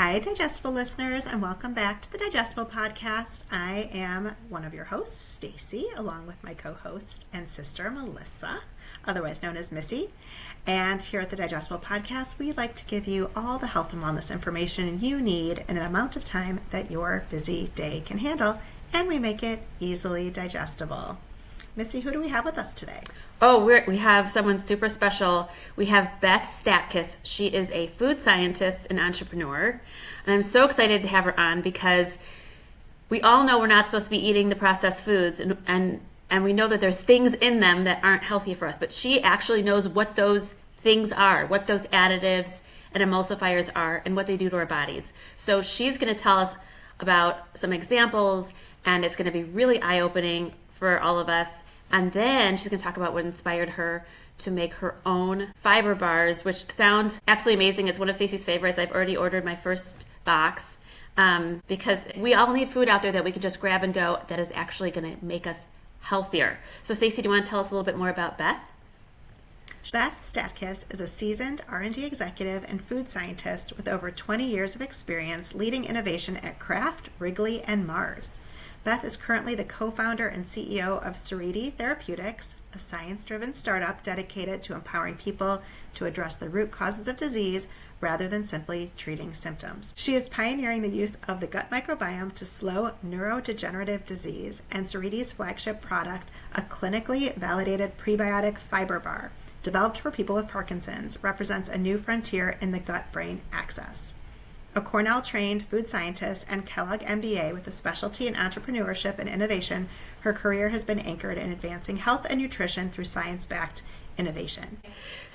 Hi, Digestible listeners, and welcome back to the Digestible Podcast. I am one of your hosts, Staci, along with my co-host and sister, Melissa, otherwise known as Missy. And here at the Digestible Podcast, we like to give you all the health and wellness information you need in an amount of time that your busy day can handle, and we make it easily digestible. Missy, who do we have with us today? Oh, we have someone super special. We have Beth Statkus. She is a food scientist and entrepreneur. And I'm so excited to have her on because we all know we're not supposed to be eating the processed foods. And we know that there's things in them that aren't healthy for us. But she actually knows what those things are, what those additives and emulsifiers are, and what they do to our bodies. So she's going to tell us about some examples, and it's going to be really eye-opening for all of us. And then she's going to talk about what inspired her to make her own fiber bars, which sound absolutely amazing. It's one of Staci's favorites. I've already ordered my first box because we all need food out there that we can just grab and go that is actually going to make us healthier. So Staci, do you want to tell us a little bit more about Beth? Beth Statkus is a seasoned R&D executive and food scientist with over 20 years of experience leading innovation at Kraft, Wrigley, and Mars. Beth is currently the co-founder and CEO of Ceridi Therapeutics, a science-driven startup dedicated to empowering people to address the root causes of disease rather than simply treating symptoms. She is pioneering the use of the gut microbiome to slow neurodegenerative disease, and Ceridi's flagship product, a clinically validated prebiotic fiber bar, developed for people with Parkinson's, represents a new frontier in the gut-brain axis. A Cornell-trained food scientist and Kellogg MBA with a specialty in entrepreneurship and innovation, her career has been anchored in advancing health and nutrition through science-backed innovation.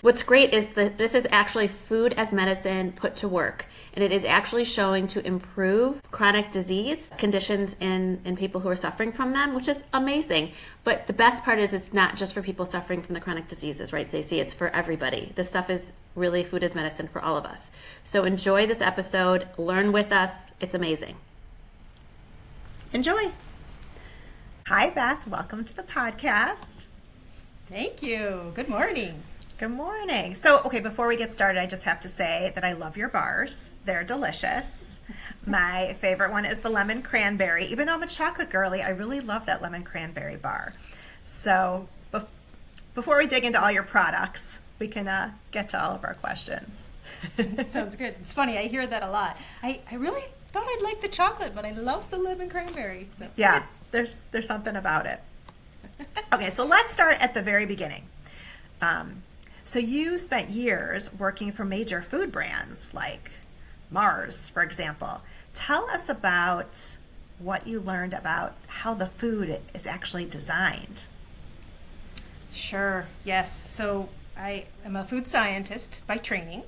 What's great is that this is actually food as medicine put to work, and it is actually showing to improve chronic disease conditions in people who are suffering from them, which is amazing. But the best part is it's not just for people suffering from the chronic diseases, right, Staci? It's for everybody. This stuff is really food as medicine for all of us. So enjoy this episode. Learn with us. It's amazing. Enjoy. Hi, Beth. Welcome to the podcast. Thank you. Good morning. Good morning. So, okay, before we get started, I just have to say that I love your bars. They're delicious. My favorite one is the lemon cranberry. Even though I'm a chocolate girly, I really love that lemon cranberry bar. So, before we dig into all your products, we can get to all of our questions. Sounds good. It's funny. I hear that a lot. I really thought I'd like the chocolate, but I love the lemon cranberry. So. Yeah, there's something about it. Okay, so let's start at the very beginning. So you spent years working for major food brands like Mars, for example. Tell us about what you learned about how the food is actually designed. Sure. Yes. So I am a food scientist by training,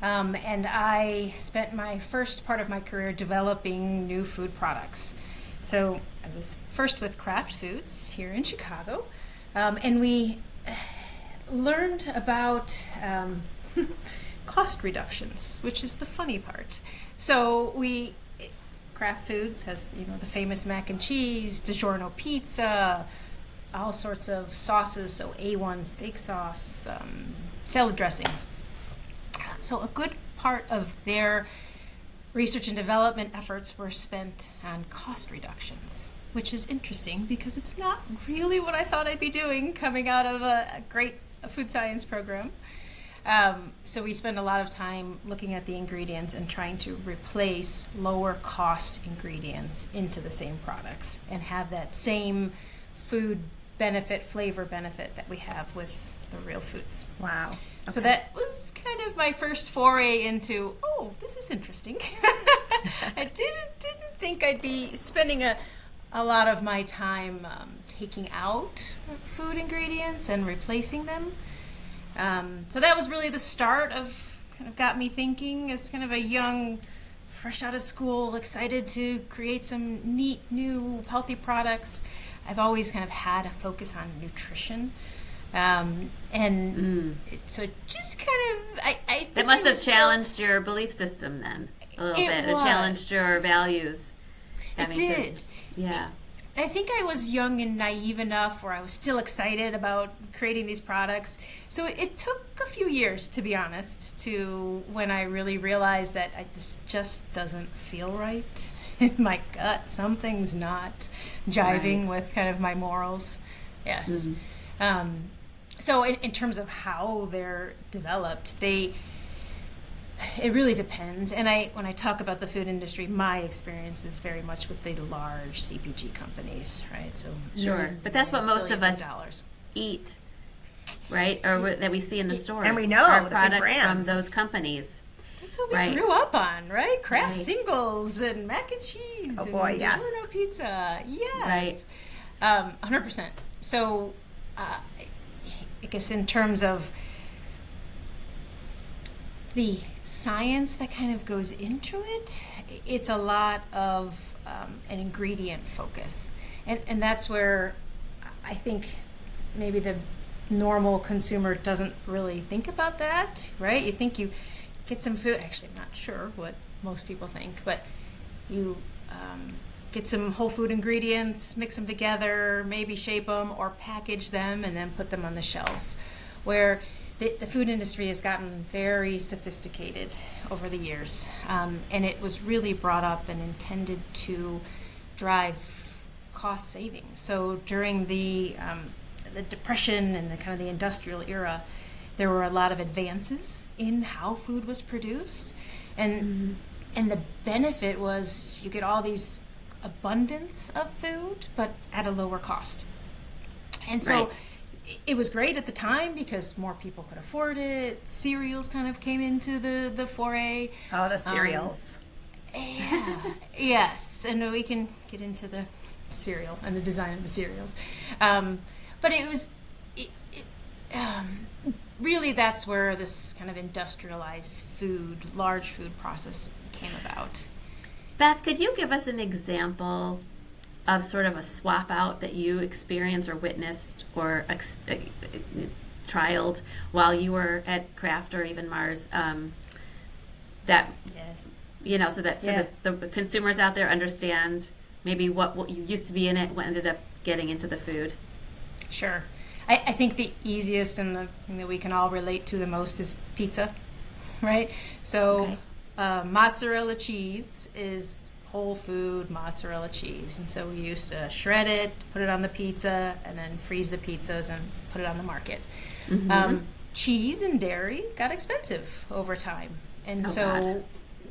and I spent my first part of my career developing new food products. So I was first with Kraft Foods here in Chicago, and we learned about cost reductions, which is the funny part. So Kraft Foods has, the famous mac and cheese, DiGiorno pizza, all sorts of sauces, so A1 steak sauce, salad dressings. So a good part of their research and development efforts were spent on cost reductions, which is interesting because it's not really what I thought I'd be doing coming out of a great food science program. So we spend a lot of time looking at the ingredients and trying to replace lower cost ingredients into the same products and have that same food benefit, flavor benefit that we have with the real foods. Wow. Okay. So that was kind of my first foray into, this is interesting. I didn't think I'd be spending a lot of my time taking out food ingredients and replacing them. So that was really the start of, kind of got me thinking as kind of a young, fresh out of school, excited to create some neat, new, healthy products. I've always kind of had a focus on nutrition. So just kind of, I think that must have challenged your belief system then a little bit. It challenged your values. It did. Yeah. I think I was young and naive enough where I was still excited about creating these products. So it took a few years, to be honest, to when I really realized that this just doesn't feel right in my gut. Something's not jiving with kind of my morals. Yes. So in terms of how they're developed, it really depends. And when I talk about the food industry, my experience is very much with the large CPG companies, right? So sure, but that's what most of us eat, right? Or that we see in the stores. And we know our the products big brands from those companies. That's what we grew up on, right? Kraft singles and mac and cheese. Oh boy, and yes. DiGiorno pizza, yes. Right. 100%. So, I guess in terms of the science that kind of goes into it, it's a lot of an ingredient focus. And that's where I think maybe the normal consumer doesn't really think about that, right? You think you get some food, actually I'm not sure what most people think, but you get some whole food ingredients, mix them together, maybe shape them or package them and then put them on the shelf. Where the food industry has gotten very sophisticated over the years, and it was really brought up and intended to drive cost savings. So during the Depression and the kind of the industrial era, there were a lot of advances in how food was produced, and the benefit was you get all these abundance of food, but at a lower cost. And so it was great at the time because more people could afford it. Cereals kind of came into the foray. Oh, the cereals. Yeah. Yes. And we can get into the cereal and the design of the cereals. But it was really that's where this kind of industrialized food, large food process came about. Beth, could you give us an example of sort of a swap out that you experienced or witnessed or trialed while you were at Kraft or even Mars? That so that the consumers out there understand maybe what you used to be in it, what ended up getting into the food. Sure. I think the easiest and the thing that we can all relate to the most is pizza, right? So mozzarella cheese is whole food mozzarella cheese. And so we used to shred it, put it on the pizza, and then freeze the pizzas and put it on the market. Cheese and dairy got expensive over time. And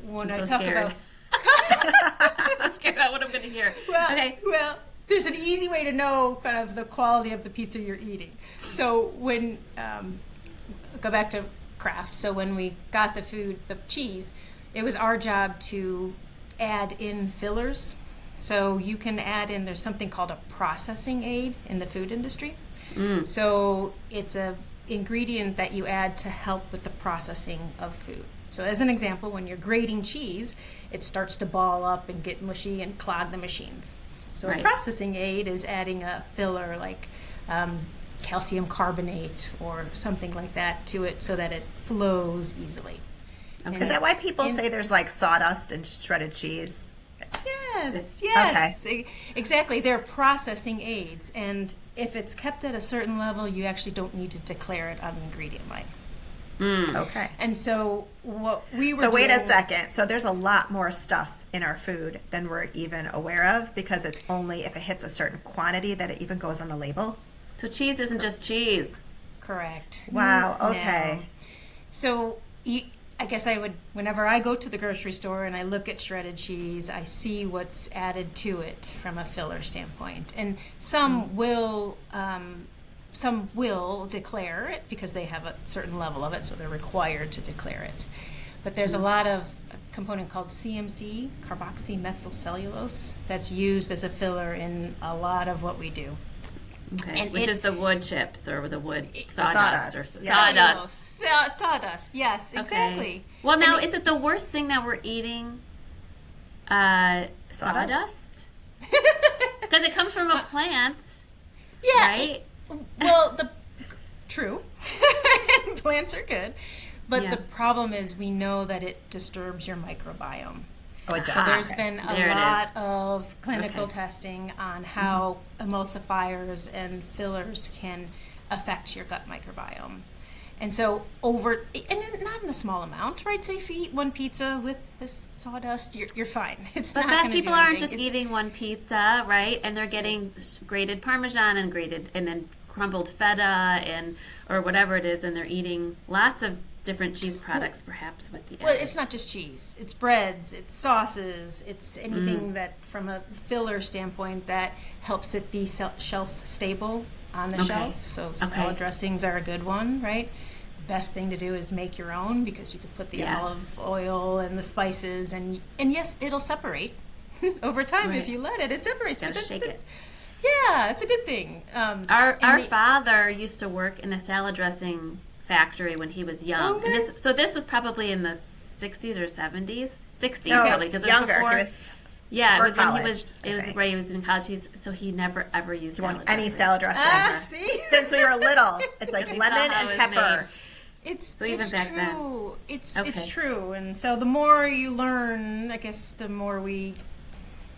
when I talk about... I'm so scared about what I'm going to hear. Well, there's an easy way to know kind of the quality of the pizza you're eating. So when, go back to Kraft, so when we got the cheese, it was our job to add in fillers. So you can add in, there's something called a processing aid in the food industry. So it's a ingredient that you add to help with the processing of food. So as an example, when you're grating cheese, it starts to ball up and get mushy and clog the machines. So a processing aid is adding a filler like calcium carbonate or something like that to it so that it flows easily. Okay. Is that why people say there's like sawdust and shredded cheese? Yes, okay. Exactly. They're processing aids, and if it's kept at a certain level, you actually don't need to declare it on the ingredient line. Okay. And so what we were So wait a second. So there's a lot more stuff in our food than we're even aware of because it's only if it hits a certain quantity that it even goes on the label. So cheese isn't just cheese. Correct. Wow. Okay. No. So I guess I would, whenever I go to the grocery store and I look at shredded cheese, I see what's added to it from a filler standpoint. And some will declare it because they have a certain level of it, so they're required to declare it. But there's a lot of a component called CMC, carboxymethylcellulose, that's used as a filler in a lot of what we do. Okay, and which is the wood chips or the wood sawdust. Sawdust, yes, exactly. Okay. Well, now, is it the worst thing that we're eating sawdust? Because it comes from a plant, right? Well, true. Plants are good. But the problem is we know that it disturbs your microbiome. Oh, it does. So there's Okay. been a There it lot is. of clinical Okay. testing on how emulsifiers and fillers can affect your gut microbiome. And so and not in a small amount, right? So if you eat one pizza with this sawdust, you're fine. It's But not Beth, going to people do aren't anything. just eating one pizza, right? And they're getting grated Parmesan and then crumbled feta or whatever it is, and they're eating lots of different cheese products, perhaps with the. Well, it's not just cheese. It's breads, it's sauces, it's anything that, from a filler standpoint, that helps it be shelf stable on the Okay. shelf. So Okay. salad dressings are a good one, right? The best thing to do is make your own, because you can put the Yes. olive oil and the spices, and yes, it'll separate over time if Right. you let it. It separates. Gotta but that- shake that- it. Yeah, it's a good thing. Our and father used to work in a salad dressing factory when he was young. Okay. And this was probably in the 60s or 70s. 60s No, probably, because younger. before. He was Yeah, it for was when he college, was. I It was think. where he was in college. So he never ever used you want salad any dressing. salad dressing. see? Since we were little, it's like He lemon saw how and it was pepper. It's So even it's back true. then. It's Okay. true, and so the more you learn, I guess, the more we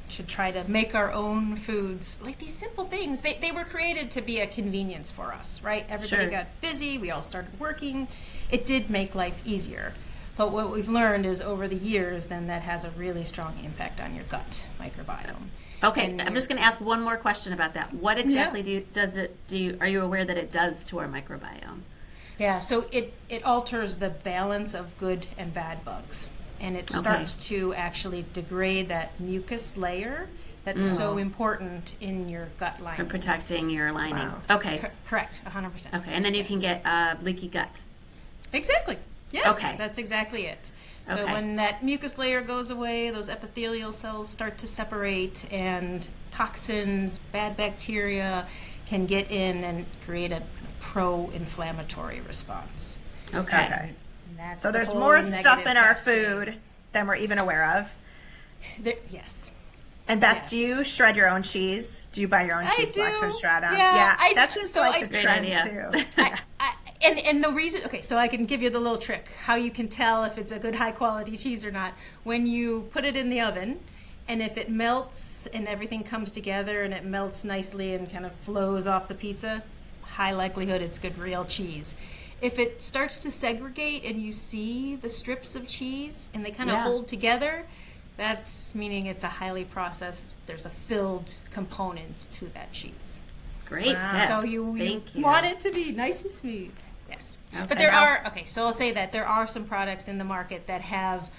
should try to make our own foods. Like these simple things, they were created to be a convenience for us, right? Everybody Sure. got busy. We all started working. It did make life easier. But what we've learned is over the years, then that has a really strong impact on your gut microbiome. Okay, And I'm your- just going to ask one more question about that. What exactly are you aware that it does to our microbiome? Yeah, so it alters the balance of good and bad bugs. And it starts to actually degrade that mucus layer that's so important in your gut For lining. protecting your lining. Wow. Okay. Correct, 100%. Okay, and then you can get leaky gut. Exactly. Yes, Okay. that's exactly it. So Okay. when that mucus layer goes away, those epithelial cells start to separate, and toxins, bad bacteria can get in and create a pro-inflammatory response. Okay. Okay. And that's So the there's whole more stuff negative in our cascade. food than we're even aware of. Yes. And Beth, Yes. do you shred your own cheese? Do you buy your own cheese blocks do. and shred them? Yeah, I that do. seems So like I- the Great trend idea. too. And the reason, okay, so I can give you the little trick, how you can tell if it's a good high quality cheese or not. When you put it in the oven, and if it melts and everything comes together and it melts nicely and kind of flows off the pizza, high likelihood it's good real cheese. If it starts to segregate and you see the strips of cheese and they kind of Yeah. hold together, that's meaning it's a highly processed, there's a filled component to that cheese. Great Wow. tip. So you Thank you. want it to be nice and smooth. Yes. Okay. But there Now- are, so I'll say that there are some products in the market that have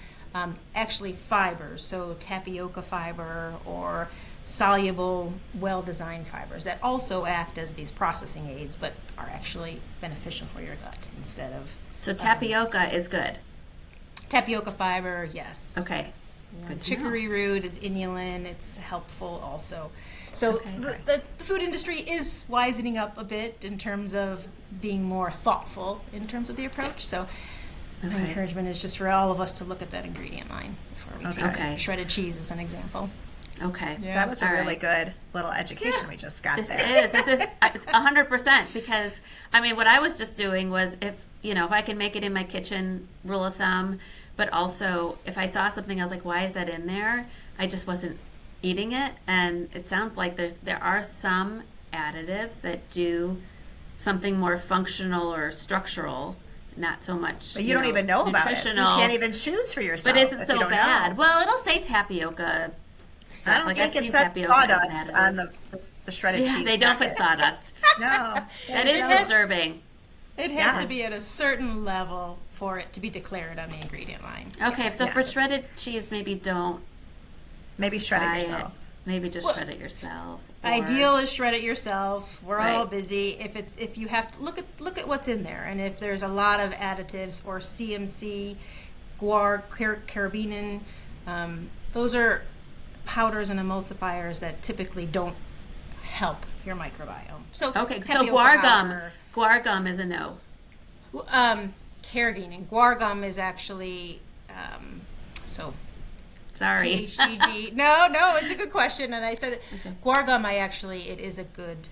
actually fibers, so tapioca fiber or soluble, well-designed fibers that also act as these processing aids, but are actually beneficial for your gut instead of So tapioca is good. tapioca fiber. Yes. Okay. Good to know. Chicory root is inulin. It's helpful also. So Okay. the food industry is wisening up a bit in terms of being more thoughtful in terms of the approach. So my Okay. encouragement is just for all of us to look at that ingredient line before we take Okay. shredded cheese as an example. Okay. That was a All really right. good little education we just got This there. is 100%, because I mean, what I was just doing was, if I can make it in my kitchen, rule of thumb, but also if I saw something, I was like, why is that in there? I just wasn't eating it. And it sounds like there are some additives that do something more functional or structural, not so much. But you don't even know about it. So you nutritional. can't even choose for yourself. But is it if so you don't bad? know. Well, it'll say tapioca. Stuff. I don't Like, think I've it seen says tapioca as an sawdust additive. on the shredded Yeah, cheese. they don't put packet. sawdust. No. That is don't. disturbing. It has Yes. to be at a certain level for it to be declared on the ingredient line. Okay, Yes. so Yes. for shredded cheese, maybe don't Maybe shred buy it yourself. it. Maybe just Well, shred it yourself. or- Ideal is shred it yourself. We're all Right. busy. If you have to look at what's in there, and if there's a lot of additives or CMC, guar, carabinin, those are powders and emulsifiers that typically don't help your microbiome. So Okay, so tapioca guar gum. powder, Guar gum is a no. carrageenan. Guar gum is actually so Sorry. HGG. No, it's a good question, and I said it. Guar gum. It is a good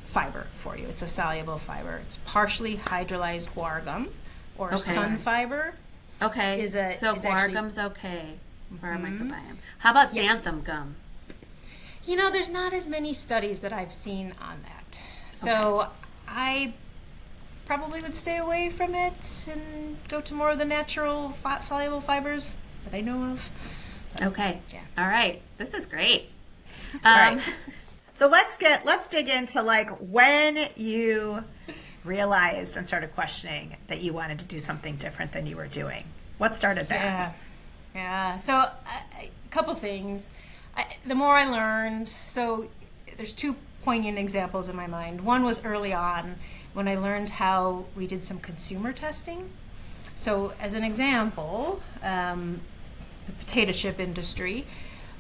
fiber for you. It's a soluble fiber. It's partially hydrolyzed guar gum or Okay. sun fiber. Okay, Is so is guar actually- gum's okay. for our microbiome. How about Yes. xanthan gum? There's not as many studies that I've seen on that. So I probably would stay away from it and go to more of the natural fat-soluble fibers that I know of. Okay. Yeah. All right. This is great. All right. So let's dig into like when you realized and started questioning that you wanted to do something different than you were doing. What started that? Yeah. So a couple things. The more I learned, so there's two poignant examples in my mind. One was early on when I learned how we did some consumer testing. So as an example, the potato chip industry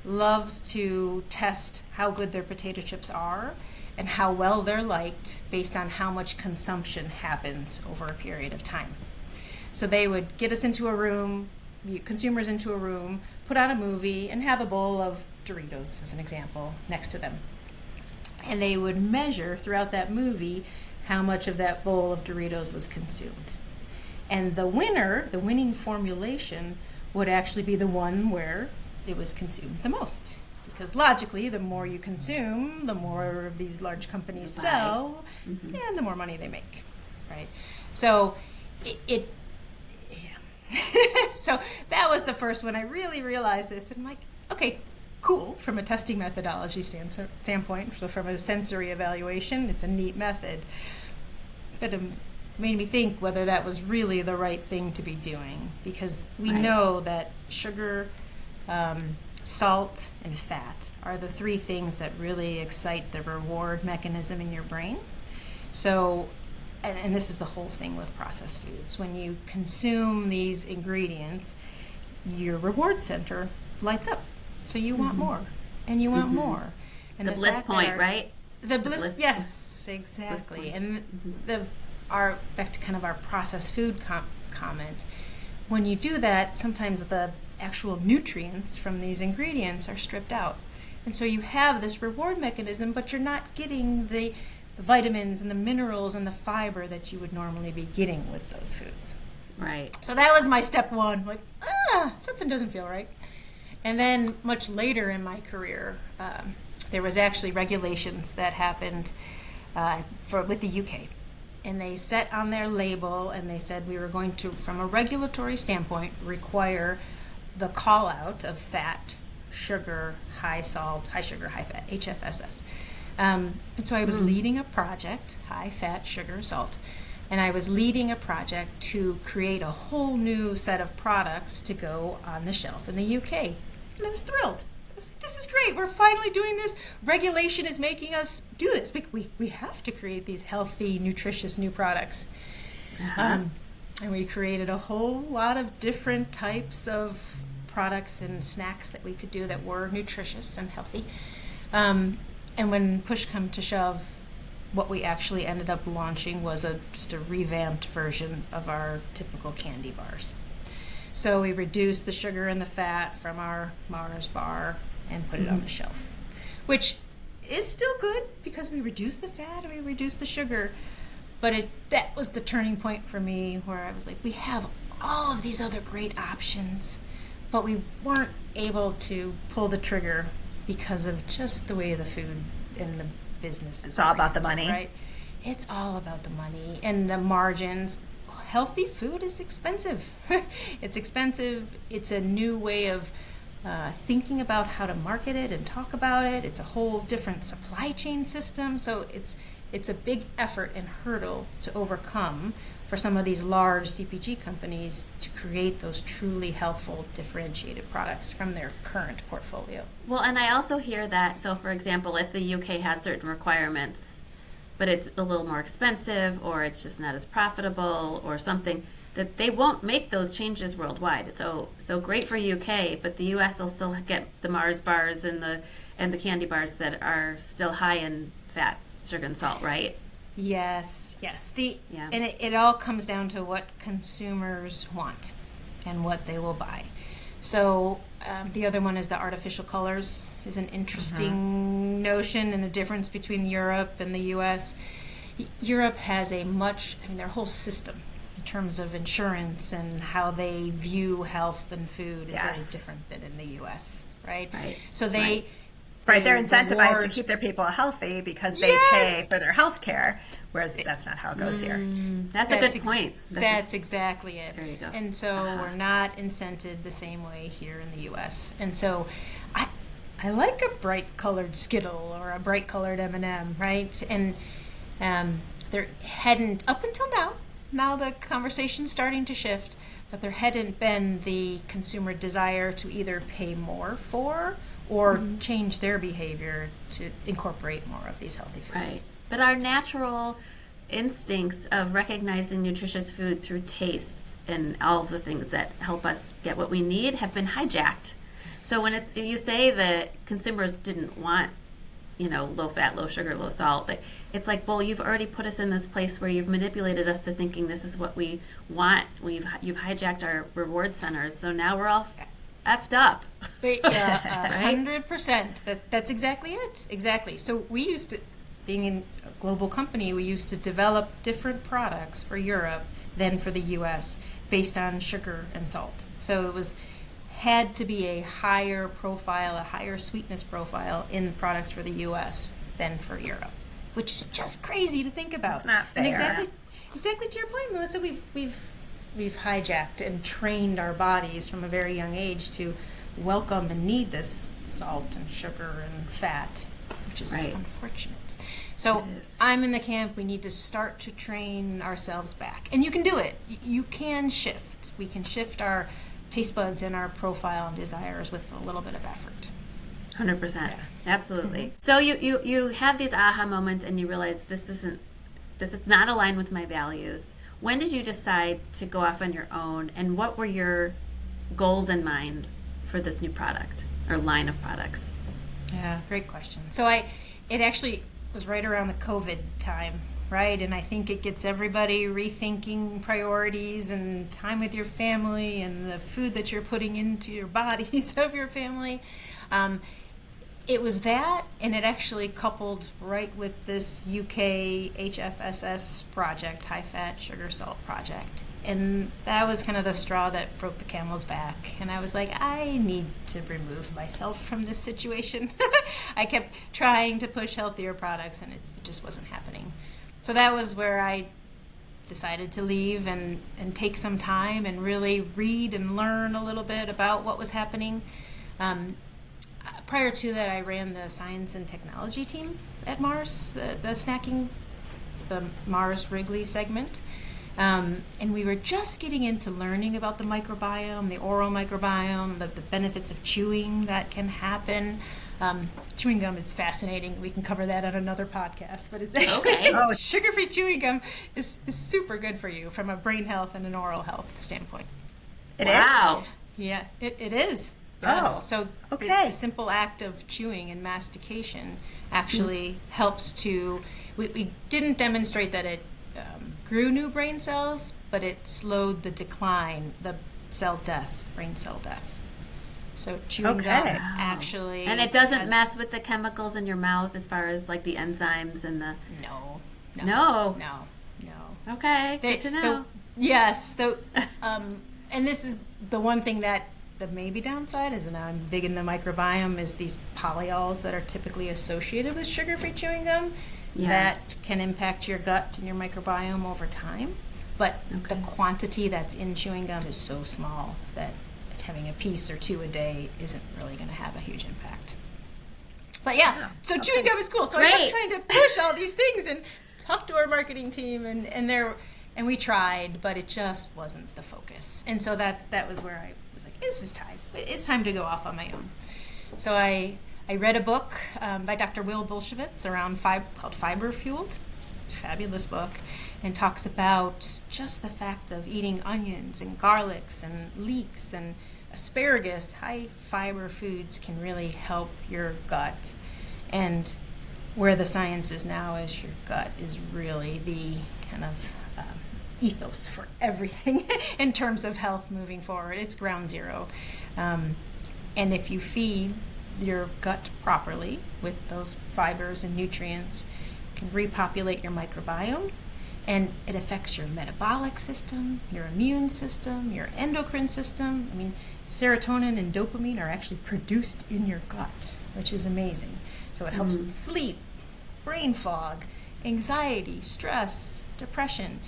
loves to test how good their potato chips are and how well they're liked based on how much consumption happens over a period of time. So they would get us into a room, consumers into a room, put on a movie, and have a bowl of Doritos, as an example, next to them. And they would measure throughout that movie how much of that bowl of Doritos was consumed. And the winning formulation, would actually be the one where it was consumed the most. Because logically, the more you consume, the more these large companies sell, and the more money they make, right? So so that was the first one I really realized this, and I'm like, okay, cool, from a testing methodology standpoint, so from a sensory evaluation, it's a neat method. But made me think whether that was really the right thing to be doing, because we know that sugar, salt, and fat are the three things that really excite the reward mechanism in your brain. So, and this is the whole thing with processed foods. When you consume these ingredients, your reward center lights up. So you want more, and you want more. And the bliss point, right? The bliss, yes, exactly. And back to kind of our processed food comment, when you do that, sometimes the actual nutrients from these ingredients are stripped out. And so you have this reward mechanism, but you're not getting the vitamins and the minerals and the fiber that you would normally be getting with those foods. Right. So that was my step one, like, something doesn't feel right. And then much later in my career, there was actually regulations that happened with the UK. And they set on their label, and they said we were going to, from a regulatory standpoint, require the call out of fat, sugar, high salt, high sugar, high fat, HFSS. And so I was leading a project, high fat, sugar, salt, and I was leading a project to create a whole new set of products to go on the shelf in the UK. And I was thrilled. I was like, this is great. We're finally doing this. Regulation is making us do this. We have to create these healthy, nutritious new products. And we created a whole lot of different types of products and snacks that we could do that were nutritious and healthy. And when push come to shove, what we actually ended up launching was just a revamped version of our typical candy bars. So we reduced the sugar and the fat from our Mars bar and put it on the shelf, which is still good because we reduced the fat and we reduced the sugar. But that was the turning point for me, where I was like, we have all of these other great options, but we weren't able to pull the trigger because of just the way the food and the business is. It's all about the money. Right? It's all about the money and the margins. Healthy food is expensive. It's expensive. It's a new way of thinking about how to market it and talk about it. It's a whole different supply chain system. So it's a big effort and hurdle to overcome for some of these large CPG companies to create those truly healthful, differentiated products from their current portfolio. Well, and I also hear that, so for example, if the UK has certain requirements, but it's a little more expensive, or it's just not as profitable, or something, that they won't make those changes worldwide. So great for UK, but the US will still get the Mars bars and the candy bars that are still high in fat, sugar, and salt, right? Yes. And it all comes down to what consumers want and what they will buy. So the other one is the artificial colors is an interesting notion and a difference between Europe and the U.S. Europe has their whole system in terms of insurance and how they view health and food is very Yes. different than in the U.S., right? Right. So they... Right, they're incentivized to reward- keep their people healthy because they Yes! pay for their health care, whereas that's not how it goes here. That's a good point. That's exactly it. There you go. And so we're not incented the same way here in the U.S. And so I like a bright colored Skittle or a bright colored M&M, right? And there hadn't, up until now the conversation's starting to shift, but there hadn't been the consumer desire to either pay more for or change their behavior to incorporate more of these healthy foods. Right. But our natural instincts of recognizing nutritious food through taste and all of the things that help us get what we need have been hijacked. So when you say that consumers didn't want, low fat, low sugar, low salt, it's like, well, you've already put us in this place where you've manipulated us to thinking this is what we want. You've hijacked our reward centers. So now we're all effed up. 100%. That's exactly it. Exactly. So we used to, being in a global company, we used to develop different products for Europe than for the U.S. based on sugar and salt. So it had to be a higher profile, a higher sweetness profile in the products for the U.S. than for Europe, which is just crazy to think about. It's not fair. And exactly to your point, Melissa, we've hijacked and trained our bodies from a very young age to welcome and need this salt and sugar and fat, which is unfortunate. So I'm in the camp, we need to start to train ourselves back. And you can do it. You can shift. We can shift our taste buds and our profile and desires with a little bit of effort. 100%. Absolutely. So you have these aha moments and you realize this is not aligned with my values. When did you decide to go off on your own, and what were your goals in mind for this new product or line of products? Yeah, great question. So it actually was right around the COVID time, right? And I think it gets everybody rethinking priorities and time with your family and the food that you're putting into your bodies of your family. It was that, and it actually coupled right with this UK HFSS project, high fat sugar salt project. And that was kind of the straw that broke the camel's back. And I was like, I need to remove myself from this situation. I kept trying to push healthier products, and it just wasn't happening. So that was where I decided to leave and take some time and really read and learn a little bit about what was happening. Prior to that, I ran the science and technology team at Mars, the Mars Wrigley segment. And we were just getting into learning about the microbiome, the oral microbiome, the benefits of chewing that can happen. Chewing gum is fascinating. We can cover that on another podcast, but it's actually sugar-free chewing gum is super good for you from a brain health and an oral health standpoint. It is? Yeah, it is. Yes. So the simple act of chewing and mastication actually helps to, we didn't demonstrate that it grew new brain cells, but it slowed the decline, the brain cell death. So chewing gum actually... And it doesn't mess with the chemicals in your mouth as far as like the enzymes and the... No. Okay, good to know. Yes. And this is the one thing that the maybe downside is, and I'm big in the microbiome, is these polyols that are typically associated with sugar-free chewing gum that can impact your gut and your microbiome over time. But the quantity that's in chewing gum is so small that having a piece or two a day isn't really going to have a huge impact. But so chewing gum is cool. So I kept trying to push all these things and talk to our marketing team, and we tried, but it just wasn't the focus. And so that was where I was like, this is time. It's time to go off on my own. So I read a book by Dr. Will Bulshevitz called Fiber Fueled. Fabulous book, and talks about just the fact of eating onions and garlics and leeks and asparagus. High fiber foods can really help your gut. And where the science is now is your gut is really the kind of ethos for everything in terms of health moving forward. It's ground zero. And if you feed your gut properly with those fibers and nutrients, you can repopulate your microbiome, And it affects your metabolic system, your immune system, your endocrine system. I mean, serotonin and dopamine are actually produced in your gut, which is amazing. So it helps with sleep, brain fog, anxiety, stress, depression.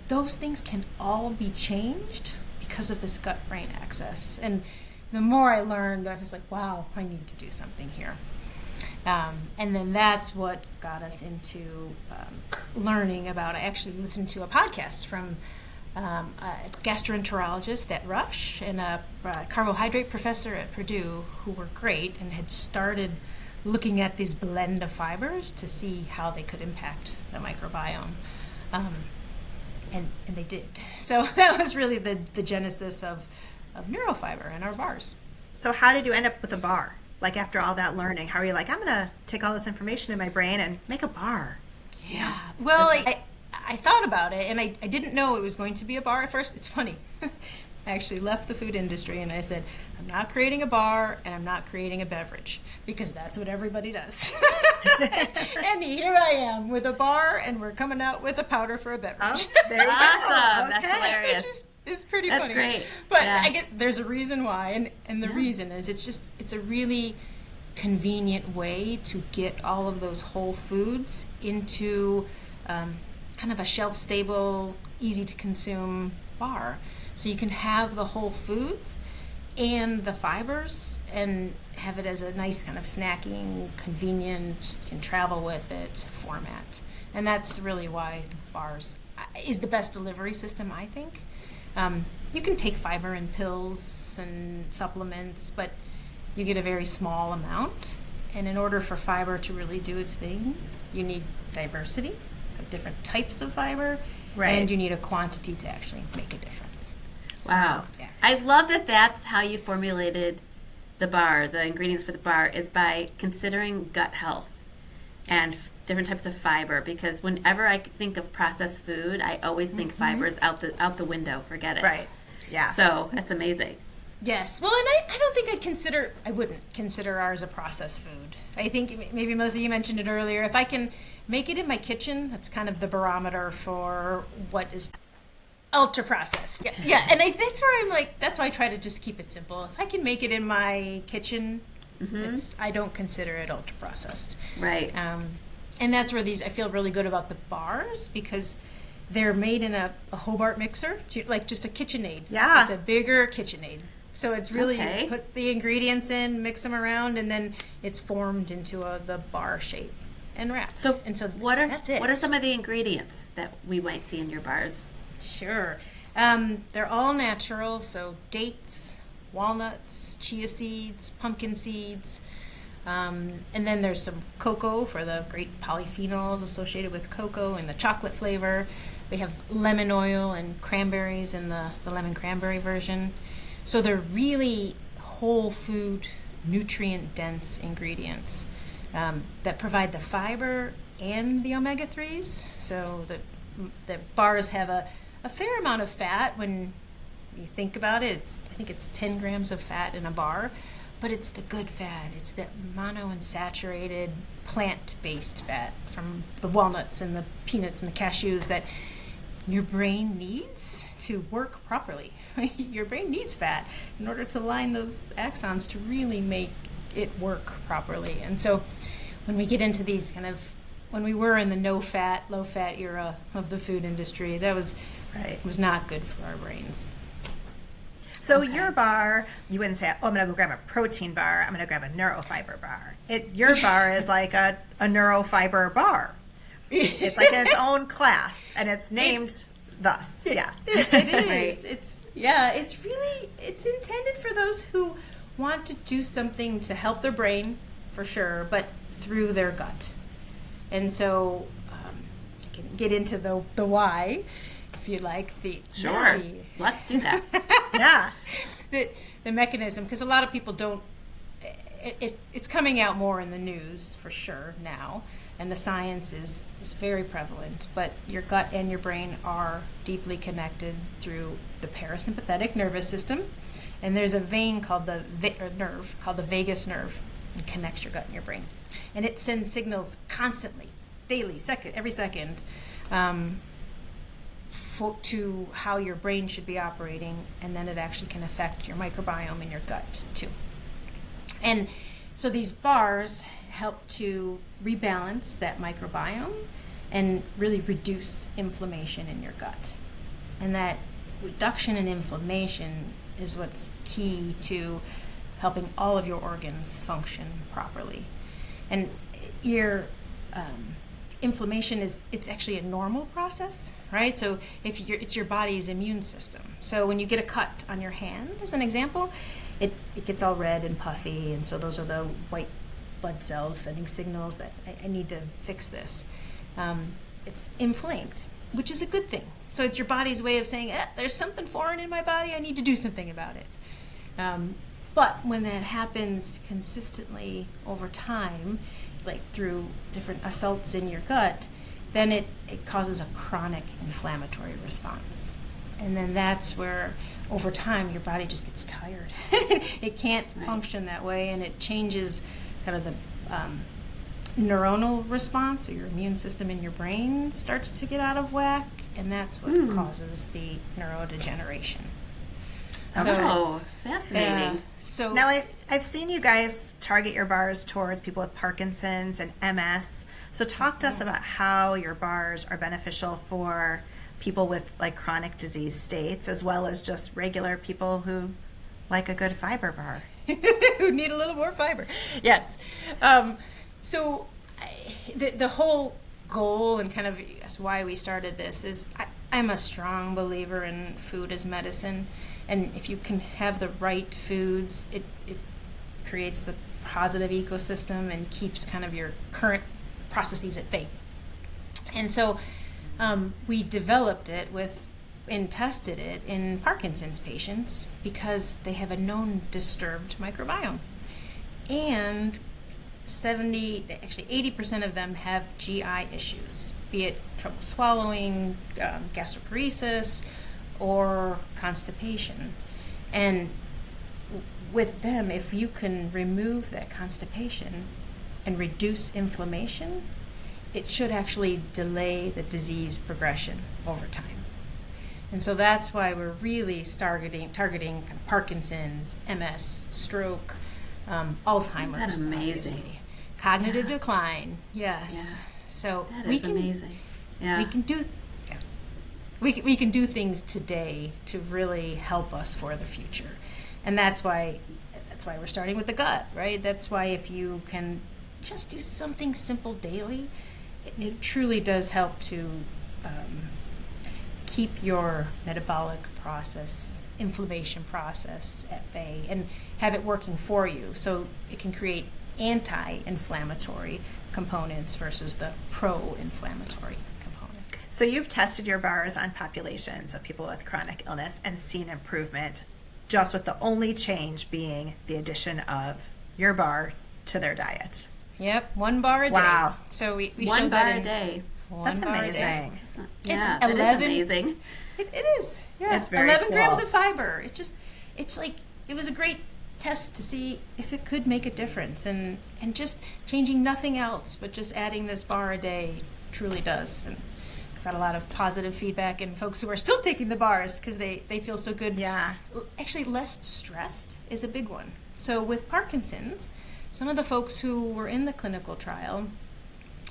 Those things can all be changed because of this gut-brain axis. And the more I learned, I was like, wow, I need to do something here. And then that's what got us into learning about. I actually listened to a podcast from a gastroenterologist at Rush and a carbohydrate professor at Purdue who were great and had started looking at this blend of fibers to see how they could impact the microbiome. And they did. So that was really the genesis of neurofiber and our bars. So how did you end up with a bar? Like after all that learning, how are you like, I'm going to take all this information in my brain and make a bar? Yeah. Well, I thought about it, and I didn't know it was going to be a bar at first. It's funny. I actually left the food industry, and I said, I'm not creating a bar, and I'm not creating a beverage, because that's what everybody does. And here I am with a bar, and we're coming out with a powder for a beverage. Oh, there you go. Awesome. Okay. That's hilarious. It's pretty That's funny. great. But Yeah. I get there's a reason why, and the reason is it's a really convenient way to get all of those whole foods into kind of a shelf-stable, easy-to-consume bar. So you can have the whole foods and the fibers and have it as a nice kind of snacking, convenient, can travel with it format. And that's really why bars is the best delivery system, I think. You can take fiber in pills and supplements, but you get a very small amount. And in order for fiber to really do its thing, you need diversity, so different types of fiber, Right. and you need a quantity to actually make a difference. Wow. Yeah. I love that that's how you formulated the bar, the ingredients for the bar, is by considering gut health and different types of fiber, because whenever I think of processed food, I always think fibers out the window. Forget it. Right. Yeah. So that's amazing. Yes. Well, and I don't think I wouldn't consider ours a processed food. I think maybe, Melissa, you mentioned it earlier. If I can make it in my kitchen, that's kind of the barometer for what is ultra processed. Yeah. Yeah. And that's where I'm like, that's why I try to just keep it simple. If I can make it in my kitchen, I don't consider it ultra processed. Right. And that's where I feel really good about the bars, because they're made in a Hobart mixer, like just a KitchenAid. Yeah. It's a bigger KitchenAid. So it's really, Okay. you put the ingredients in, mix them around, and then it's formed into the bar shape and wrapped. So, that's it. What are some of the ingredients that we might see in your bars? Sure. They're all natural, so dates, walnuts, chia seeds, pumpkin seeds, and then there's some cocoa for the great polyphenols associated with cocoa and the chocolate flavor. We have lemon oil and cranberries in the lemon cranberry version. So they're really whole food, nutrient-dense ingredients that provide the fiber and the omega-3s. So the bars have a fair amount of fat. When you think about it, I think it's 10 grams of fat in a bar, but it's the good fat. It's the monounsaturated plant-based fat from the walnuts and the peanuts and the cashews that your brain needs to work properly. Your brain needs fat in order to line those axons to really make it work properly. And so when we get into these when we were in the no-fat, low-fat era of the food industry, that was not good for our brains. So your bar, you wouldn't say, oh, I'm going to go grab a protein bar. I'm going to grab a neurofiber bar. Your bar is like a neurofiber bar. It's like in its own class, and it's named thus. Yeah. It is. Right. It's intended for those who want to do something to help their brain, for sure, but through their gut. And so I can get into the why, if you like. Sure. Let's do that. Yeah. The mechanism, because a lot of people don't. It's coming out more in the news for sure now, and the science is very prevalent. But your gut and your brain are deeply connected through the parasympathetic nervous system, and there's a vein called nerve called the vagus nerve, and connects your gut and your brain, and it sends signals constantly, daily, every second. to how your brain should be operating, and then it actually can affect your microbiome in your gut too. And so these bars help to rebalance that microbiome and really reduce inflammation in your gut. And that reduction in inflammation is what's key to helping all of your organs function properly. And your inflammation it's actually a normal process, right? So it's your body's immune system. So when you get a cut on your hand, as an example, it gets all red and puffy, and so those are the white blood cells sending signals that I need to fix this. It's inflamed, which is a good thing. So it's your body's way of saying, there's something foreign in my body, I need to do something about it. But when that happens consistently over time, like through different assaults in your gut, then it causes a chronic inflammatory response. And then that's where, over time, your body just gets tired. It can't function that way, and it changes kind of the neuronal response, or your immune system in your brain starts to get out of whack, and that's what causes the neurodegeneration. Oh, fascinating. So Now, I've seen you guys target your bars towards people with Parkinson's and MS. So talk to us about how your bars are beneficial for people with like chronic disease states, as well as just regular people who like a good fiber bar. who need a little more fiber. Yes. So the whole goal and kind of why we started this is I'm a strong believer in food as medicine. And if you can have the right foods, it creates the positive ecosystem and keeps kind of your current processes at bay. And so we developed it and tested it in Parkinson's patients because they have a known disturbed microbiome. And 80% of them have GI issues, be it trouble swallowing, gastroparesis, or constipation. And with them, if you can remove that constipation and reduce inflammation, it should actually delay the disease progression over time. And so that's why we're really targeting Parkinson's, MS, stroke, Alzheimer's. That's amazing. Obviously. Cognitive decline, yes. Yeah. So That is amazing. Yeah. We can do things today to really help us for the future. And that's why we're starting with the gut, right? That's why if you can just do something simple daily, it truly does help to keep your metabolic process, inflammation process at bay, and have it working for you. So it can create anti-inflammatory components versus the pro-inflammatory components. So you've tested your bars on populations of people with chronic illness and seen improvement, just with the only change being the addition of your bar to their diet. Yep, 1 bar a day. Wow. So we 1 showed bar that a day. That's bar a day. amazing. Yeah, It's 11 that is amazing. It is. Yeah. It's very 11 grams cool. of fiber. It was a great test to see if it could make a difference, and just changing nothing else but just adding this bar a day truly does. And I've got a lot of positive feedback and folks who are still taking the bars because they feel so good. Yeah. Actually, less stressed is a big one. So with Parkinson's, some of the folks who were in the clinical trial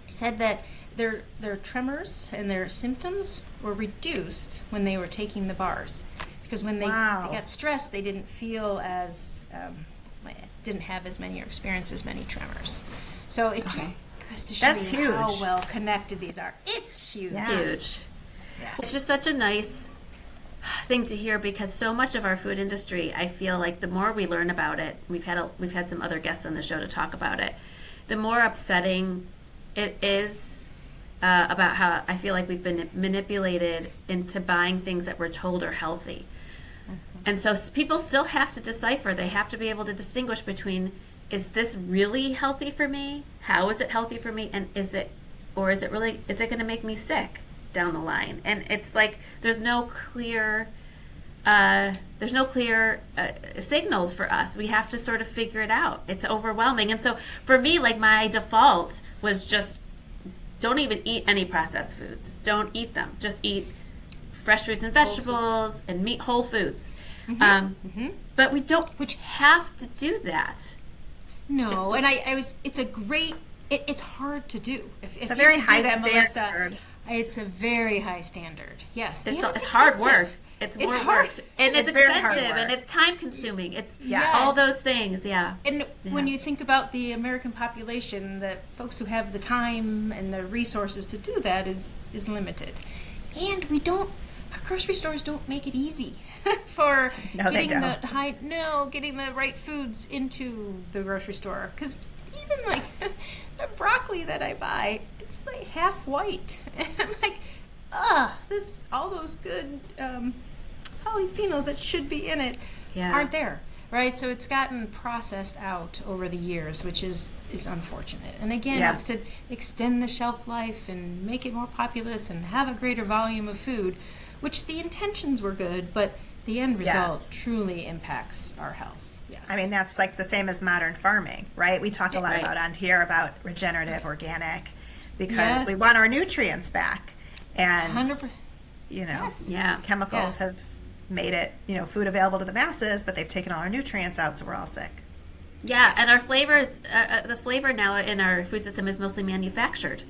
said that their tremors and their symptoms were reduced when they were taking the bars, because when they got stressed, they didn't feel as didn't have as many or experience as many tremors. So it just goes to show That's you huge. how well connected these are. It's huge. Yeah. Huge. Yeah. It's just such a nice thing to hear, because so much of our food industry, I feel like the more we learn about it, we've had some other guests on the show to talk about it, the more upsetting it is about how I feel like we've been manipulated into buying things that we're told are healthy. And so people still have to decipher. They have to be able to distinguish between, is this really healthy for me? How is it healthy for me? And is it going to make me sick down the line? And it's like there's no clear signals for us. We have to sort of figure it out. It's overwhelming. And so for me, like, my default was just don't even eat any processed foods. Don't eat them. Just eat fresh fruits and vegetables and meat, whole foods. But we don't have to do that. No, and it's a great, it's hard to do. It's a very high standard. Melissa, it's a very high standard, yes. It's hard work. It's more hard. work. And it's very hard expensive, work. and it's time consuming. It's Yes. all those things, yeah. And when you think about the American population, the folks who have the time and the resources to do that is limited. And our grocery stores don't make it easy for getting the right foods into the grocery store. Because even like the broccoli that I buy, it's like half white. And I'm like, all those good polyphenols that should be in it aren't there, right? So it's gotten processed out over the years, which is unfortunate. And again, it's to extend the shelf life and make it more populous and have a greater volume of food, which the intentions were good, but the end result truly impacts our health. Yes. I mean, that's like the same as modern farming, right? We talk a lot about on here about regenerative organic because we want our nutrients back. And 100%. Chemicals have made it, food available to the masses, but they've taken all our nutrients out, so we're all sick. Yeah, and our flavors, the flavor now in our food system is mostly manufactured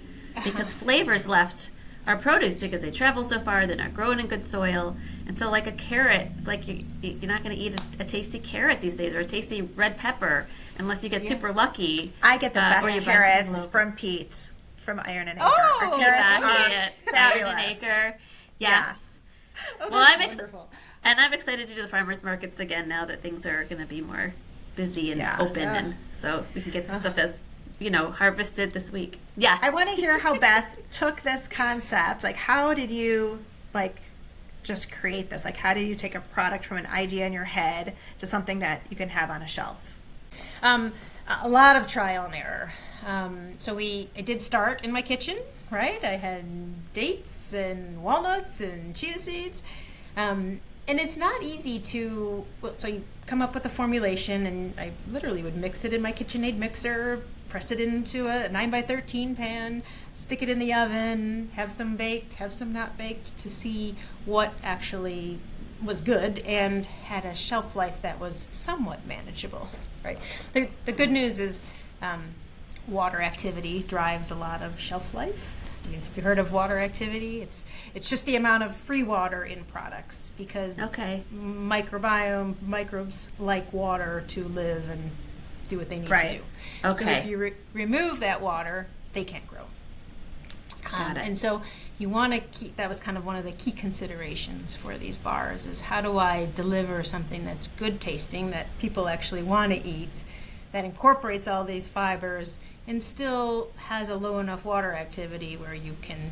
because flavors left our produce because they travel so far, they're not grown in good soil. And so like a carrot, it's like you're not going to eat a tasty carrot these days or a tasty red pepper unless you get super lucky. I get the best carrots from Pete from Iron and Acre. Oh, our carrots are fabulous. Iron and Acre. Yes. Oh, well, I'm excited to do the farmers markets again now that things are going to be more busy and open, and so we can get the stuff that's harvested this week. Yes. I want to hear how Beth took this concept. Like, how did you just create this? Like, how did you take a product from an idea in your head to something that you can have on a shelf? A lot of trial and error. So I did start in my kitchen, right? I had dates and walnuts and chia seeds. And it's not easy so you come up with a formulation, and I literally would mix it in my KitchenAid mixer, press it into a 9x13 pan, stick it in the oven, have some baked, have some not baked to see what actually was good and had a shelf life that was somewhat manageable, right? The good news is water activity drives a lot of shelf life. Have you heard of water activity? It's just the amount of free water in products because microbes like water to live and do what they need to do. Okay. So if you remove that water, they can't grow. Got it. And so you want to keep, that was kind of one of the key considerations for these bars is how do I deliver something that's good tasting, that people actually want to eat, that incorporates all these fibers and still has a low enough water activity where you can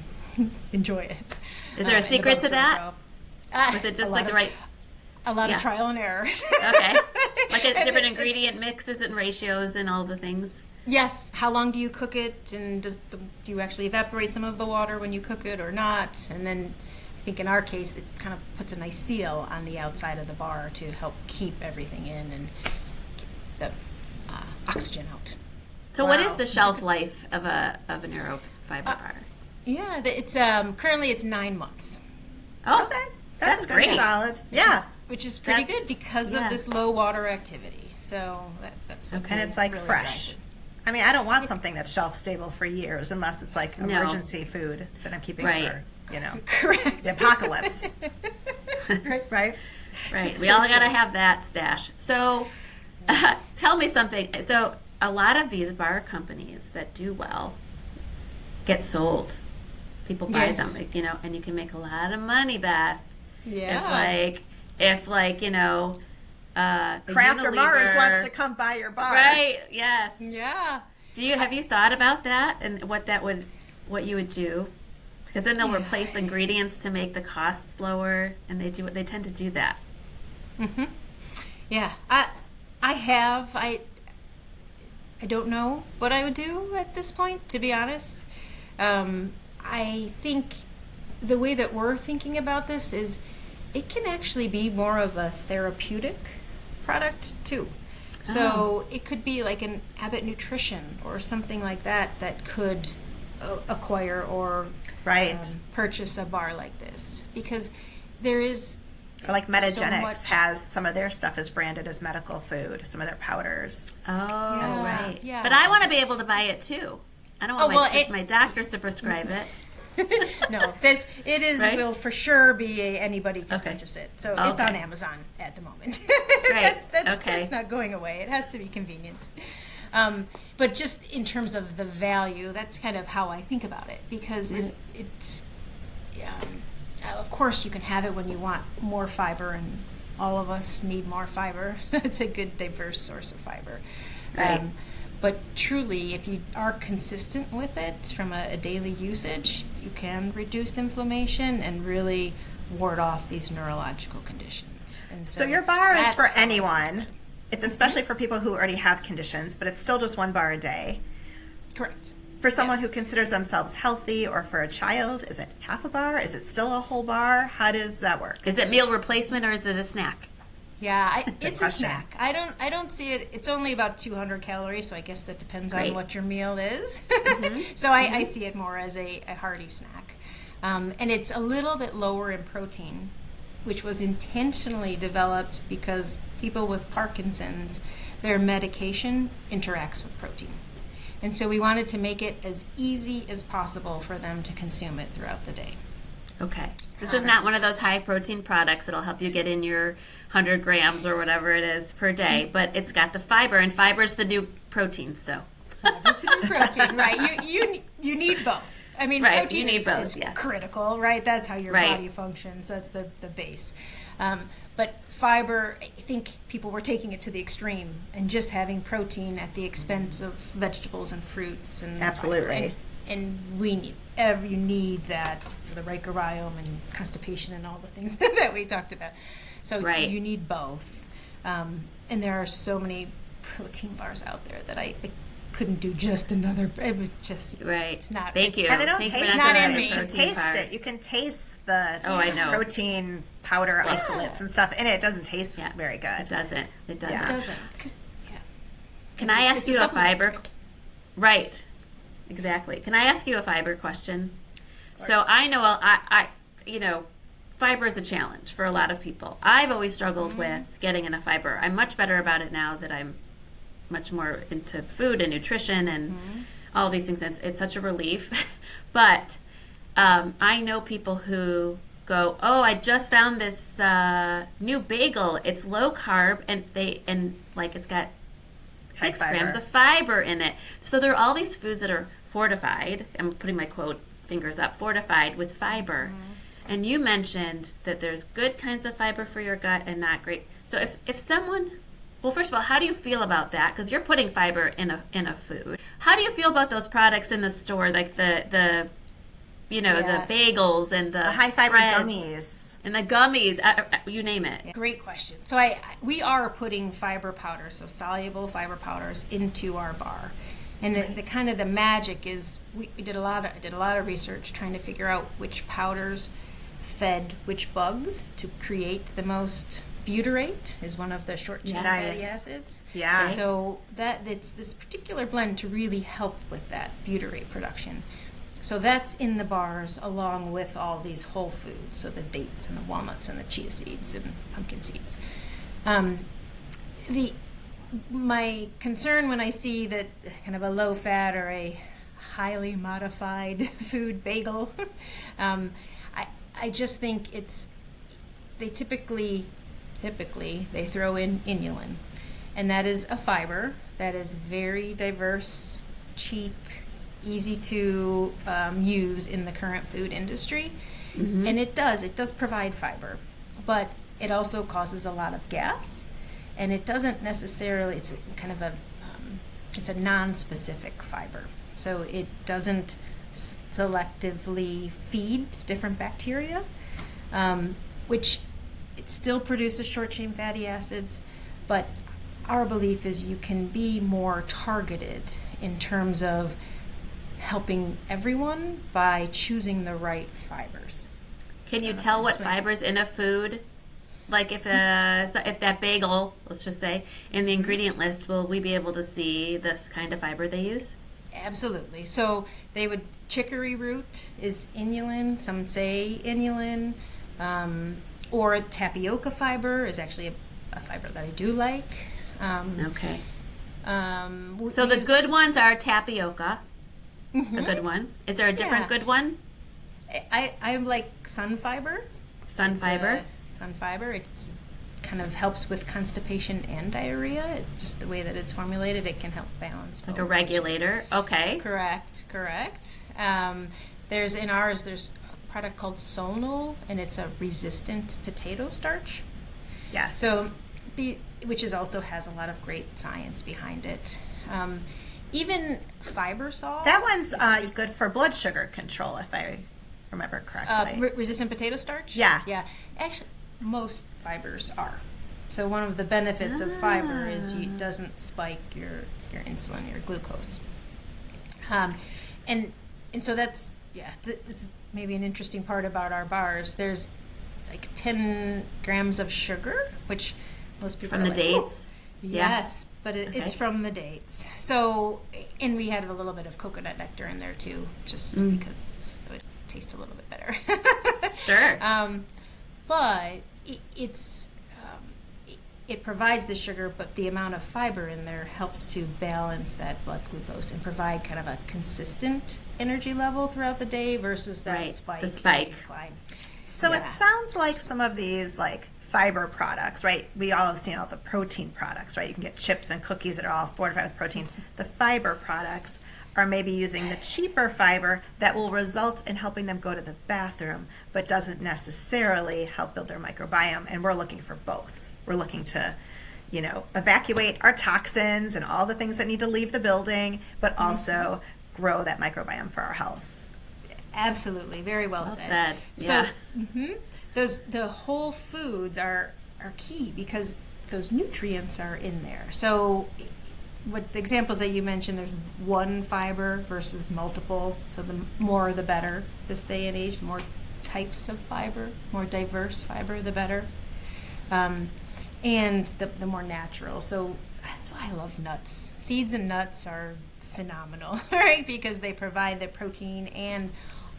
enjoy it. Is there a secret to that? Was it just like the right... A lot of trial and error. Okay. Like a different ingredient mixes and ratios and all the things. Yes. How long do you cook it? And do you actually evaporate some of the water when you cook it or not? And then I think in our case, it kind of puts a nice seal on the outside of the bar to help keep everything in and keep the oxygen out. So what is the shelf life of an aerobe fiber bar? Yeah, it's currently it's 9 months. Oh, okay. That's great. Solid. Which is pretty good because of this low water activity. So that's what and it's like really fresh. I mean, I don't want something that's shelf stable for years unless it's like emergency food that I'm keeping for, correct, the apocalypse. Right. We all got to have that stash. So tell me something. So a lot of these bar companies that do well get sold. People buy them, and you can make a lot of money, Beth. Yeah. If Kraft or Mars wants to come buy your bar. Right, yes. Yeah. Have you thought about that and what you would do? Because then they'll replace ingredients to make the costs lower, and they tend to do that. Mhm. Yeah. I don't know what I would do at this point, to be honest. I think the way that we're thinking about this is it can actually be more of a therapeutic product too. So it could be like an Abbott Nutrition or something like that could acquire or purchase a bar like this. Because there is Or like Metagenics much- has some of their stuff is branded as medical food, some of their powders. Oh, right. Yeah. But I want to be able to buy it too. I don't want well, my doctors to prescribe it. No, it is Right? will for sure be anybody can Okay. purchase it. So it's on Okay. Amazon at the moment. Right. That's not going away. It has to be convenient. But just in terms of the value, that's kind of how I think about it, because it's of course you can have it when you want more fiber, and all of us need more fiber. It's a good diverse source of fiber. Right. But truly, if you are consistent with it from a daily usage, you can reduce inflammation and really ward off these neurological conditions. And So your bar is that's for how- anyone. It's especially for people who already have conditions, but it's still just 1 bar a day. Correct. For someone Yes. who considers themselves healthy, or for a child, is it half a bar? Is it still a whole bar? How does that work? Is it meal replacement or is it a snack? Yeah, it's a question. snack. I don't see it. It's only about 200 calories, so I guess that depends Great. on what your meal is. So I see it more as a hearty snack, and it's a little bit lower in protein, which was intentionally developed because people with Parkinson's, their medication interacts with protein. And so we wanted to make it as easy as possible for them to consume it throughout the day. Okay. This is not one of those high protein products that'll help you get in your 100 grams or whatever it is per day, but it's got the fiber, and fiber's the new protein, so. Protein, right? You need both. I mean, Right, protein you need is, both, is yes. critical, right? That's how your Right. body functions. That's the base. But fiber, I think people were taking it to the extreme and just having protein at the expense of vegetables and fruits and Absolutely. fiber. And you need that for the microbiome and constipation and all the things that we talked about. So Right. you need both. And there are so many protein bars out there that I couldn't do just another. It was just Right. It's not. Thank you. And they don't Thank you taste for not it. in You me. can protein taste part. it. You can taste the Oh, I know. protein powder isolates and stuff in it. It doesn't taste Yeah. very good. It doesn't. It doesn't. Yeah. It doesn't. 'Cause, yeah. Can It's I a- ask it's a you a supplement. fiber? Right. Exactly. Can I ask you a fiber question? So I know fiber is a challenge for a lot of people. I've always struggled with getting enough fiber. I'm much better about it now that I'm much more into food and nutrition and all these things. It's such a relief. But I know people who go, "Oh, I just found this new bagel. It's low carb and it's got 6 High grams fiber. of fiber in it." So there are all these foods that are fortified. I'm putting my quote fingers up, fortified with fiber. And you mentioned that there's good kinds of fiber for your gut and not great. So if someone, well, first of all, how do you feel about that? Because you're putting fiber in a food. How do you feel about those products in the store, like the Yeah. the bagels and the The high fiber breads gummies. and the gummies, you name it. Great question. So we are putting fiber powders, so soluble fiber powders, into our bar, and the kind of the magic is we did a lot of research trying to figure out which powders fed which bugs to create the most butyrate, is one of the short chain fatty Nice. acids. Yeah. So it's this particular blend to really help with that butyrate production. So that's in the bars along with all these whole foods, so the dates and the walnuts and the chia seeds and pumpkin seeds. My concern when I see that kind of a low fat or a highly modified food bagel, I just think they typically they throw in inulin, and that is a fiber that is very diverse, cheap, easy to use in the current food industry. And it does provide fiber, but it also causes a lot of gas, and it doesn't necessarily, it's kind of it's a non-specific fiber, so it doesn't selectively feed different bacteria, which it still produces short chain fatty acids, but our belief is you can be more targeted in terms of helping everyone by choosing the right fibers. Can you tell what That's right. fibers in a food? Like if that bagel, let's just say, in the ingredient list, will we be able to see the kind of fiber they use? Absolutely. So chicory root is inulin. Some say inulin. Or tapioca fiber is actually a fiber that I do like. Okay. We So the use- good ones are tapioca. A good one. Is there a different Yeah. good one? I like sun fiber. Sun fiber. Sun fiber. It kind of helps with constipation and diarrhea. Just the way that it's formulated, it can help balance. Like both, a regulator. Okay. Correct. There's a product called Solnol, and it's a resistant potato starch. Yes. So, which also has a lot of great science behind it. Even fiber salt. That one's good for blood sugar control, if I remember correctly. Resistant potato starch? Yeah. Yeah. Actually, most fibers are. So one of the benefits of fiber is it doesn't spike your insulin, your glucose. And so that's, it's maybe an interesting part about our bars. There's like 10 grams of sugar, which most people From are the like, dates? "Oh." Yes, but it's from the dates. So, and we had a little bit of coconut nectar in there too, just because, so it tastes a little bit better. Sure. But it provides the sugar, but the amount of fiber in there helps to balance that blood glucose and provide kind of a consistent energy level throughout the day versus that Right, spike. the spike. and decline. So Yeah. it sounds like some of these like fiber products, right? We all have seen all the protein products, right? You can get chips and cookies that are all fortified with protein. The fiber products are maybe using the cheaper fiber that will result in helping them go to the bathroom, but doesn't necessarily help build their microbiome. And we're looking for both. We're looking to, evacuate our toxins and all the things that need to leave the building, but also grow that microbiome for our health. Absolutely, very well said. Yeah. So, the whole foods are key because those nutrients are in there. So, what the examples that you mentioned, there's one fiber versus multiple. So the more the better this day and age. The more types of fiber, more diverse fiber, the better. And the more natural. So that's why I love nuts. Seeds and nuts are phenomenal, right? Because they provide the protein and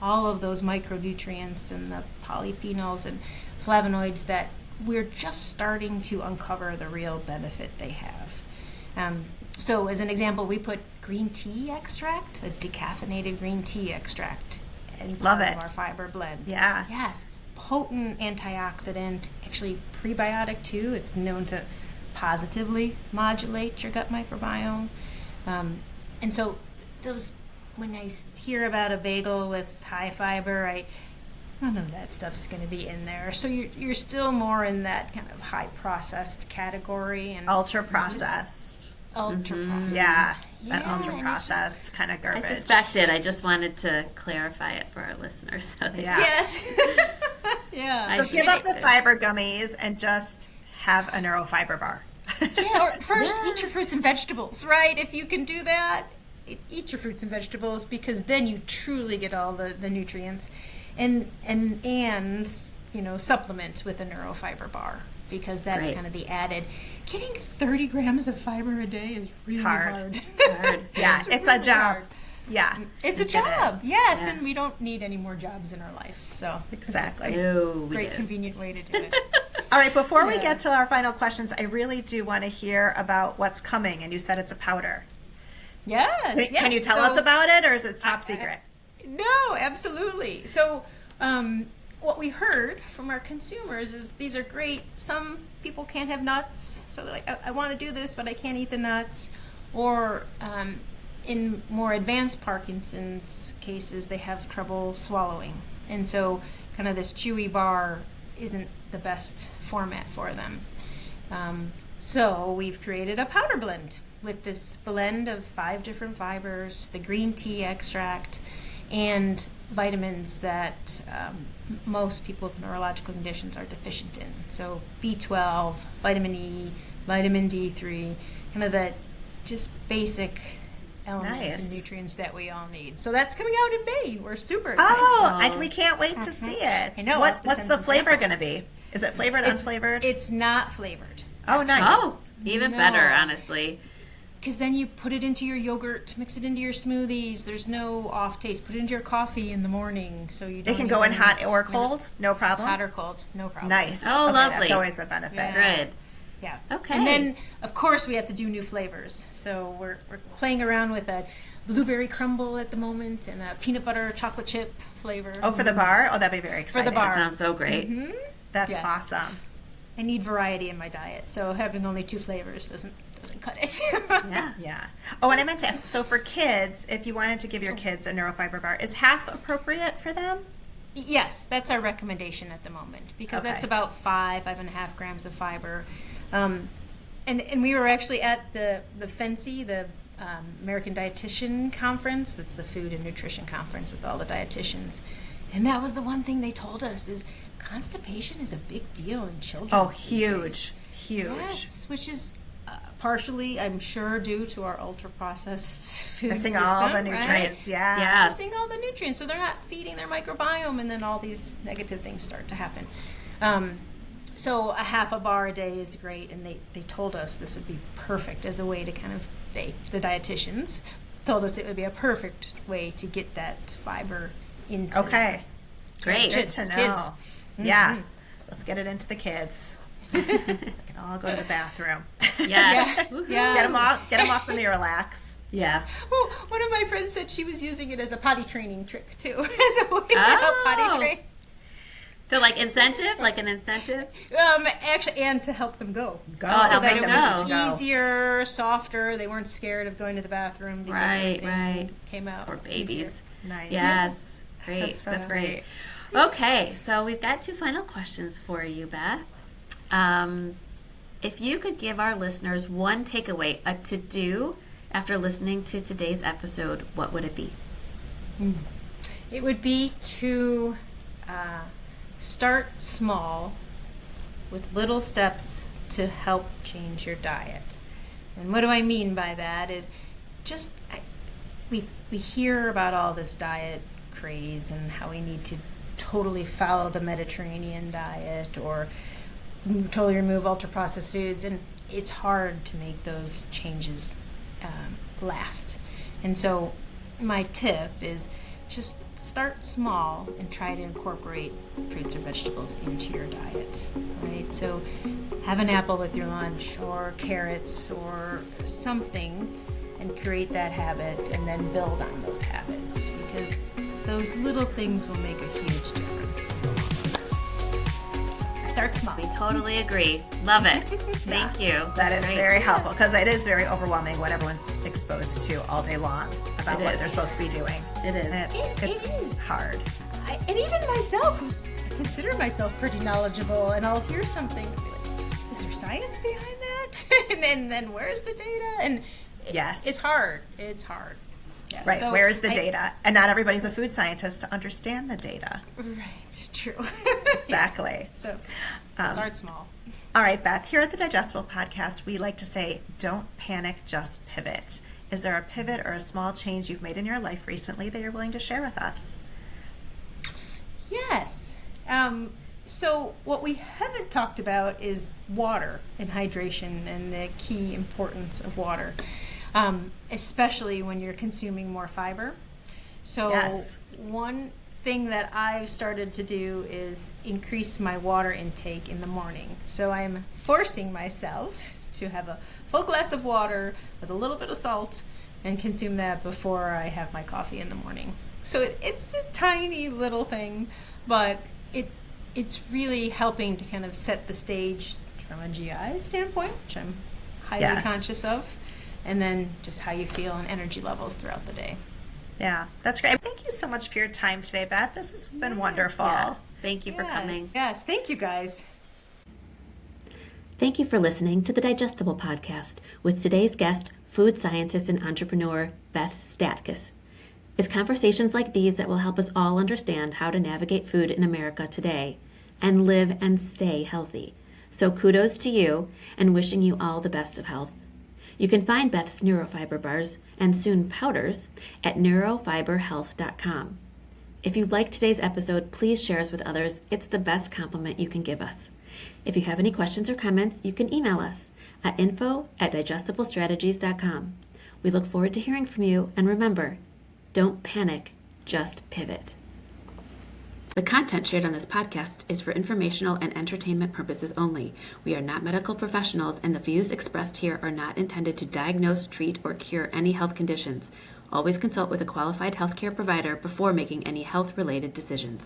all of those micronutrients and the polyphenols and flavonoids that we're just starting to uncover the real benefit they have. So as an example, we put green tea extract, a decaffeinated green tea extract, in Love part it. of our fiber blend. Yeah. Yes. Potent antioxidant, actually prebiotic too. It's known to positively modulate your gut microbiome. And so those, when I hear about a bagel with high fiber, none of that stuff's going to be in there. So you're still more in that kind of high processed category and Ultra processed. ultra processed. Yeah. Yeah, That ultra and processed kind of I garbage. suspected. I just wanted to clarify it for our listeners. So Yeah. Yes. Yeah. I So give up the suspected. fiber gummies and just have a neurofiber bar. Yeah, or first eat your fruits and vegetables, right? If you can do that, eat your fruits and vegetables because then you truly get all the nutrients, and supplement with a neurofiber bar because that's Right. kind of the added. Getting 30 grams of fiber a day is really hard. Hard. Yeah, it's a really job. hard. Yeah. It's a It is. job, yes, Yeah. and we don't need any more jobs in our lives. So Exactly. Ew, we great did. convenient way to do it. All right, before we Yeah. get to our final questions, I really do want to hear about what's coming. And you said it's a powder. Yes. Can you tell us about it, or is it top secret? No, absolutely. So, what we heard from our consumers is these are great. Some people can't have nuts, so they're like, I want to do this, but I can't eat the nuts. Or in more advanced Parkinson's cases, they have trouble swallowing. And so, kind of this chewy bar isn't the best format for them. So, we've created a powder blend with this blend of 5 different fibers, the green tea extract, and vitamins that most people with neurological conditions are deficient in. So B12, vitamin E, vitamin D3, kind of the just basic elements Nice. and nutrients that we all need. So that's coming out in May. We're super excited. Oh, we can't wait to see it. I know, I'll have to What's send the some flavor samples. going to be? Is it flavored, unflavored? It's not flavored. Oh, nice. Oh, even No. better, honestly. because then you put it into your yogurt, mix it into your smoothies. There's no off taste. Put it into your coffee in the morning, so you don't It can go in hot or cold, no problem. hot or cold, no problem. Nice. Oh, lovely. That's always a benefit. Yeah. Good. Yeah. Okay. And then, of course, we have to do new flavors. So we're playing around with a blueberry crumble at the moment and a peanut butter chocolate chip flavor. Oh, for the bar? Oh, that'd be very exciting. the bar. That sounds so great. That's Yes. awesome. I need variety in my diet, so having only 2 flavors doesn't cut it. Yeah. Yeah. Oh, and I meant to ask, so for kids, if you wanted to give your kids a neurofiber bar, is half appropriate for them? Yes, that's our recommendation at the moment, because Okay. that's about 5.5 grams of fiber. And we were actually at the FNCE, the American Dietitian Conference. It's the food and nutrition conference with all the dietitians. And that was the one thing they told us is constipation is a big deal in children. Oh, these huge. days. Huge. Yes, which is partially, I'm sure, due to our ultra-processed food Missing system, all the right? nutrients. Yeah. Yes. Missing all the nutrients, so they're not feeding their microbiome, and then all these negative things start to happen. So a half a bar a day is great, and they told us this would be perfect as a way to kind of, the dietitians told us it would be a perfect way to get that fiber into Okay. Great. Good kids. to know. Kids. Yeah. Let's get it into the kids. They can all go to the bathroom. Yes. Woohoo. Yeah. Get them off the Miralax. Yes. Oh, one of my friends said she was using it as a potty training trick too, as a way to help potty train. So like incentive, like an incentive? Actually, and to help them go. Go. Oh, So help that them it go. was easier, softer. They weren't scared of going to the bathroom because Right, everything right. came out. Or babies. easier. Nice. Yes. Great. That's so That's great. great. Okay, so we've got 2 final questions for you, Beth. If you could give our listeners one takeaway, a to-do, after listening to today's episode, what would it be? It would be to start small with little steps to help change your diet. And what do I mean by that is just we hear about all this diet craze and how we need to totally follow the Mediterranean diet or totally remove ultra-processed foods, and it's hard to make those changes last. And so my tip is just start small and try to incorporate fruits or vegetables into your diet, right? So have an apple with your lunch or carrots or something and create that habit and then build on those habits, because those little things will make a huge difference. Start small. We totally agree. Love it. Thank you. That That's is great. very helpful because it is very overwhelming what everyone's exposed to all day long about It what is. they're supposed to be doing. It is. And it's It is. hard. And even myself, I consider myself pretty knowledgeable, and I'll hear something and be like, is there science behind that? and then where's the data? And Yes. it's hard. It's hard. Yeah, Right. so Where's the data? And not everybody's a food scientist to understand the data. Right. True. Exactly. Yes. So start small. All right, Beth, here at the Digestible Podcast, we like to say, don't panic, just pivot. Is there a pivot or a small change you've made in your life recently that you're willing to share with us? Yes. So what we haven't talked about is water and hydration and the key importance of water, especially when you're consuming more fiber. So Yes. one thing that I've started to do is increase my water intake in the morning. So I'm forcing myself to have a full glass of water with a little bit of salt and consume that before I have my coffee in the morning. So it's a tiny little thing, but it's really helping to kind of set the stage from a GI standpoint, which I'm highly Yes. conscious of, and then just how you feel and energy levels throughout the day. Yeah, that's great. Thank you so much for your time today, Beth. This has been wonderful. Yeah. Thank you for Yes. coming. Yes, thank you guys. Thank you for listening to the Digestible Podcast with today's guest, food scientist and entrepreneur, Beth Statkus. It's conversations like these that will help us all understand how to navigate food in America today and live and stay healthy. So kudos to you and wishing you all the best of health. You can find Beth's neurofiber bars and soon powders at neurofiberhealth.com. If you liked today's episode, please share us with others. It's the best compliment you can give us. If you have any questions or comments, you can email us at info@digestiblestrategies.com. We look forward to hearing from you, and remember, don't panic, just pivot. The content shared on this podcast is for informational and entertainment purposes only. We are not medical professionals, and the views expressed here are not intended to diagnose, treat, or cure any health conditions. Always consult with a qualified healthcare provider before making any health-related decisions.